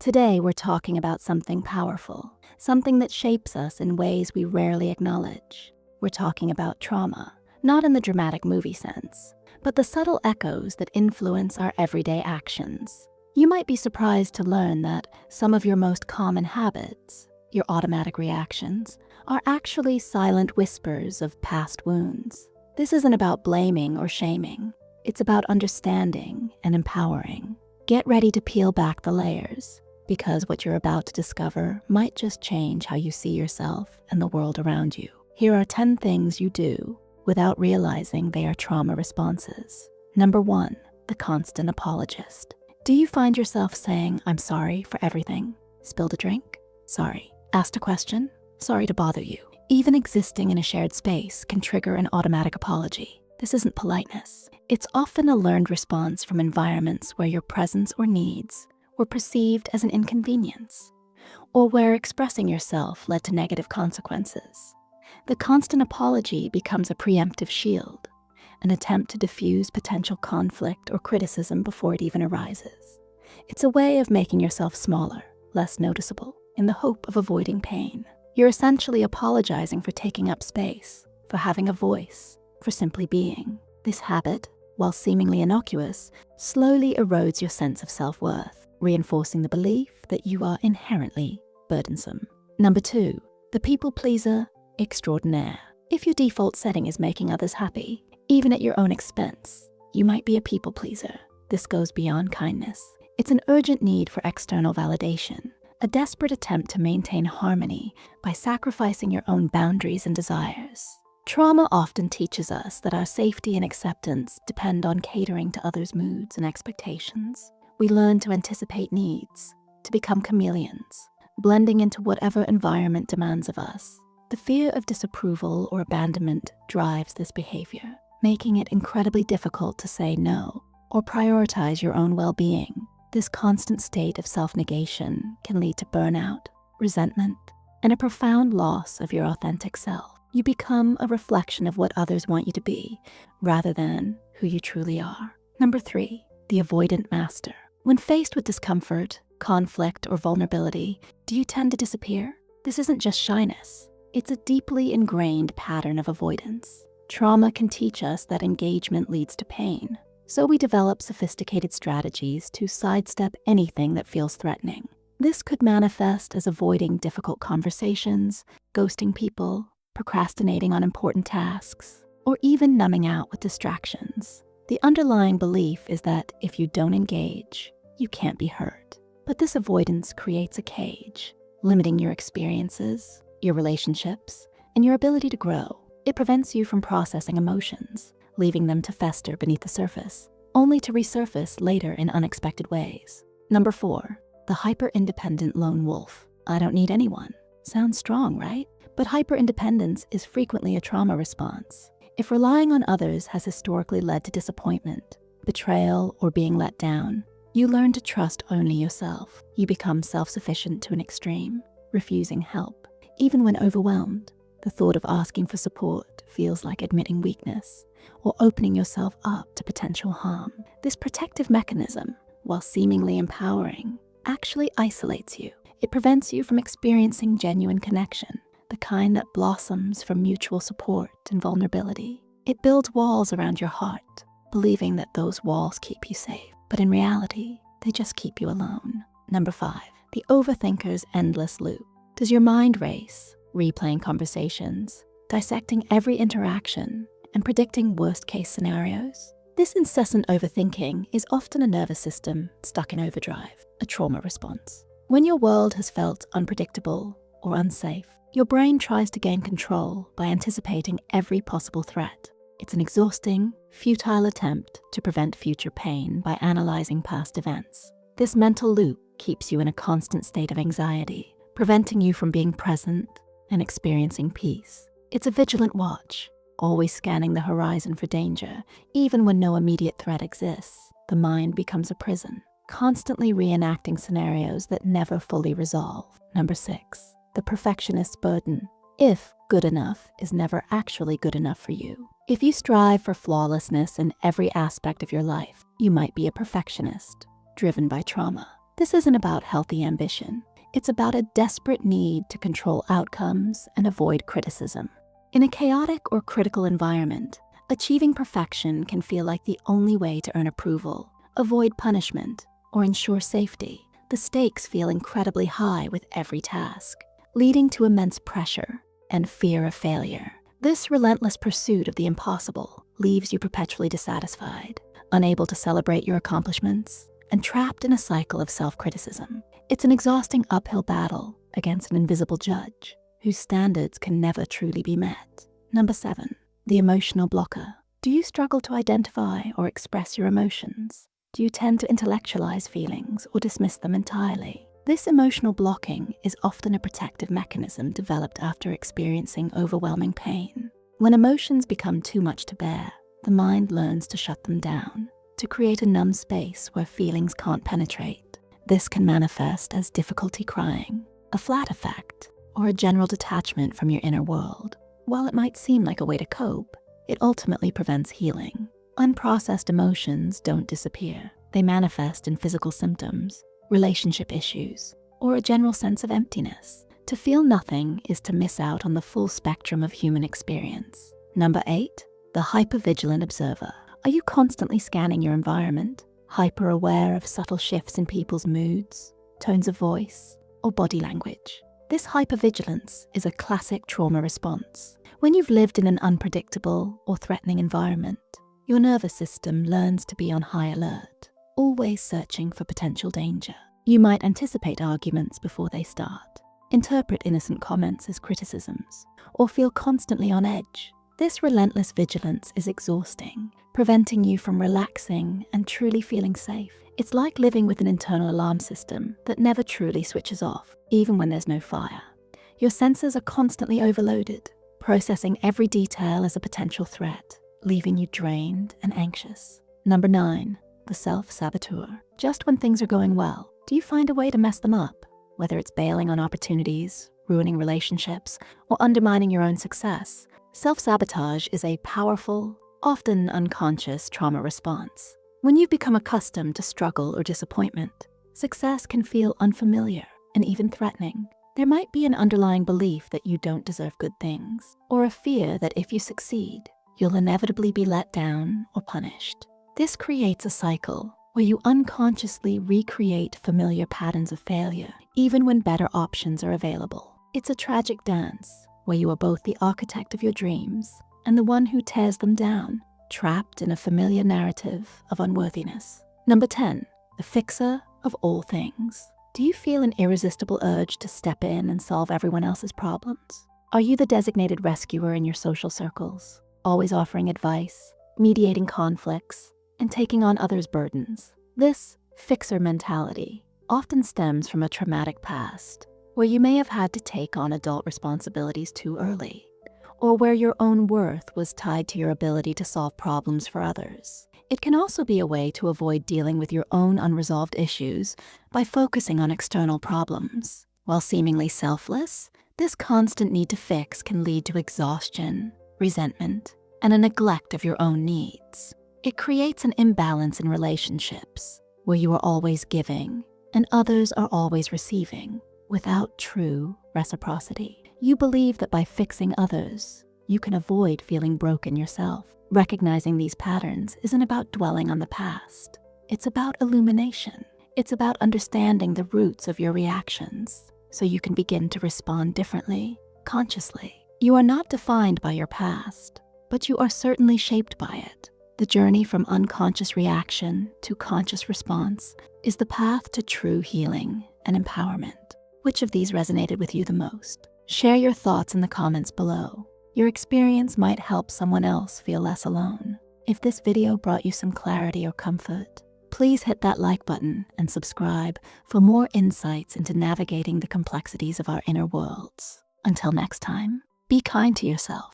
Today, we're talking about something powerful, something that shapes us in ways we rarely acknowledge. We're talking about trauma, not in the dramatic movie sense, but the subtle echoes that influence our everyday actions. You might be surprised to learn that some of your most common habits, your automatic reactions, are actually silent whispers of past wounds. This isn't about blaming or shaming. It's about understanding and empowering. Get ready to peel back the layers, because what you're about to discover might just change how you see yourself and the world around you. Here are 10 things you do without realizing they are trauma responses. Number 1, the constant apologist. Do you find yourself saying, "I'm sorry for everything"? Spilled a drink? Sorry. Asked a question? Sorry to bother you. Even existing in a shared space can trigger an automatic apology. This isn't politeness. It's often a learned response from environments where your presence or needs were perceived as an inconvenience, or where expressing yourself led to negative consequences. The constant apology becomes a preemptive shield, an attempt to diffuse potential conflict or criticism before it even arises. It's a way of making yourself smaller, less noticeable, in the hope of avoiding pain. You're essentially apologizing for taking up space, for having a voice, for simply being. This habit, while seemingly innocuous, slowly erodes your sense of self-worth, reinforcing the belief that you are inherently burdensome. Number 2, the People-Pleaser Extraordinaire. If your default setting is making others happy, even at your own expense, you might be a people pleaser. This goes beyond kindness. It's an urgent need for external validation, a desperate attempt to maintain harmony by sacrificing your own boundaries and desires. Trauma often teaches us that our safety and acceptance depend on catering to others' moods and expectations. We learn to anticipate needs, to become chameleons, blending into whatever environment demands of us. The fear of disapproval or abandonment drives this behavior, making it incredibly difficult to say no or prioritize your own well-being. This constant state of self-negation can lead to burnout, resentment, and a profound loss of your authentic self. You become a reflection of what others want you to be, rather than who you truly are. Number 3, the Avoidant Master. When faced with discomfort, conflict, or vulnerability, do you tend to disappear? This isn't just shyness. It's a deeply ingrained pattern of avoidance. Trauma can teach us that engagement leads to pain, so we develop sophisticated strategies to sidestep anything that feels threatening. This could manifest as avoiding difficult conversations, ghosting people, procrastinating on important tasks, or even numbing out with distractions. The underlying belief is that if you don't engage, you can't be hurt. But this avoidance creates a cage, limiting your experiences, your relationships, and your ability to grow. It prevents you from processing emotions, leaving them to fester beneath the surface, only to resurface later in unexpected ways. Number 4, the hyper-independent lone wolf. I don't need anyone. Sounds strong, right? But hyper-independence is frequently a trauma response. If relying on others has historically led to disappointment, betrayal, or being let down, you learn to trust only yourself. You become self-sufficient to an extreme, refusing help. Even when overwhelmed, the thought of asking for support feels like admitting weakness or opening yourself up to potential harm. This protective mechanism, while seemingly empowering, actually isolates you. It prevents you from experiencing genuine connection, the kind that blossoms from mutual support and vulnerability. It builds walls around your heart, believing that those walls keep you safe. But in reality, they just keep you alone. Number 5, the overthinker's endless loop. Does your mind race, replaying conversations, dissecting every interaction, and predicting worst-case scenarios? This incessant overthinking is often a nervous system stuck in overdrive, a trauma response. When your world has felt unpredictable or unsafe, your brain tries to gain control by anticipating every possible threat. It's an exhausting, futile attempt to prevent future pain by analyzing past events. This mental loop keeps you in a constant state of anxiety, preventing you from being present and experiencing peace. It's a vigilant watch, always scanning the horizon for danger, even when no immediate threat exists. The mind becomes a prison, constantly reenacting scenarios that never fully resolve. Number 6, the perfectionist's burden. If good enough is never actually good enough for you. If you strive for flawlessness in every aspect of your life, you might be a perfectionist, driven by trauma. This isn't about healthy ambition. It's about a desperate need to control outcomes and avoid criticism. In a chaotic or critical environment, achieving perfection can feel like the only way to earn approval, avoid punishment, or ensure safety. The stakes feel incredibly high with every task, leading to immense pressure and fear of failure. This relentless pursuit of the impossible leaves you perpetually dissatisfied, unable to celebrate your accomplishments, and trapped in a cycle of self-criticism. It's an exhausting uphill battle against an invisible judge whose standards can never truly be met. Number 7, the emotional blocker. Do you struggle to identify or express your emotions? Do you tend to intellectualize feelings or dismiss them entirely? This emotional blocking is often a protective mechanism developed after experiencing overwhelming pain. When emotions become too much to bear, the mind learns to shut them down, to create a numb space where feelings can't penetrate. This can manifest as difficulty crying, a flat affect, or a general detachment from your inner world. While it might seem like a way to cope, it ultimately prevents healing. Unprocessed emotions don't disappear. They manifest in physical symptoms, relationship issues, or a general sense of emptiness. To feel nothing is to miss out on the full spectrum of human experience. Number 8, the hyper-vigilant observer. Are you constantly scanning your environment, hyper-aware of subtle shifts in people's moods, tones of voice, or body language? This hypervigilance is a classic trauma response. When you've lived in an unpredictable or threatening environment, your nervous system learns to be on high alert, always searching for potential danger. You might anticipate arguments before they start, interpret innocent comments as criticisms, or feel constantly on edge. This relentless vigilance is exhausting, preventing you from relaxing and truly feeling safe. It's like living with an internal alarm system that never truly switches off, even when there's no fire. Your senses are constantly overloaded, processing every detail as a potential threat, leaving you drained and anxious. Number 9, the self-saboteur. Just when things are going well, do you find a way to mess them up? Whether it's bailing on opportunities, ruining relationships, or undermining your own success, self-sabotage is a powerful, often unconscious trauma response. When you've become accustomed to struggle or disappointment, success can feel unfamiliar and even threatening. There might be an underlying belief that you don't deserve good things, or a fear that if you succeed, you'll inevitably be let down or punished. This creates a cycle where you unconsciously recreate familiar patterns of failure, even when better options are available. It's a tragic dance where you are both the architect of your dreams and the one who tears them down, trapped in a familiar narrative of unworthiness. Number 10, the fixer of all things. Do you feel an irresistible urge to step in and solve everyone else's problems? Are you the designated rescuer in your social circles, always offering advice, mediating conflicts, and taking on others' burdens? This fixer mentality often stems from a traumatic past, where you may have had to take on adult responsibilities too early, or where your own worth was tied to your ability to solve problems for others. It can also be a way to avoid dealing with your own unresolved issues by focusing on external problems. While seemingly selfless, this constant need to fix can lead to exhaustion, resentment, and a neglect of your own needs. It creates an imbalance in relationships, where you are always giving and others are always receiving, without true reciprocity. You believe that by fixing others, you can avoid feeling broken yourself. Recognizing these patterns isn't about dwelling on the past. It's about illumination. It's about understanding the roots of your reactions, so you can begin to respond differently, consciously. You are not defined by your past, but you are certainly shaped by it. The journey from unconscious reaction to conscious response is the path to true healing and empowerment. Which of these resonated with you the most? Share your thoughts in the comments below. Your experience might help someone else feel less alone. If this video brought you some clarity or comfort, please hit that like button and subscribe for more insights into navigating the complexities of our inner worlds. Until next time, be kind to yourself.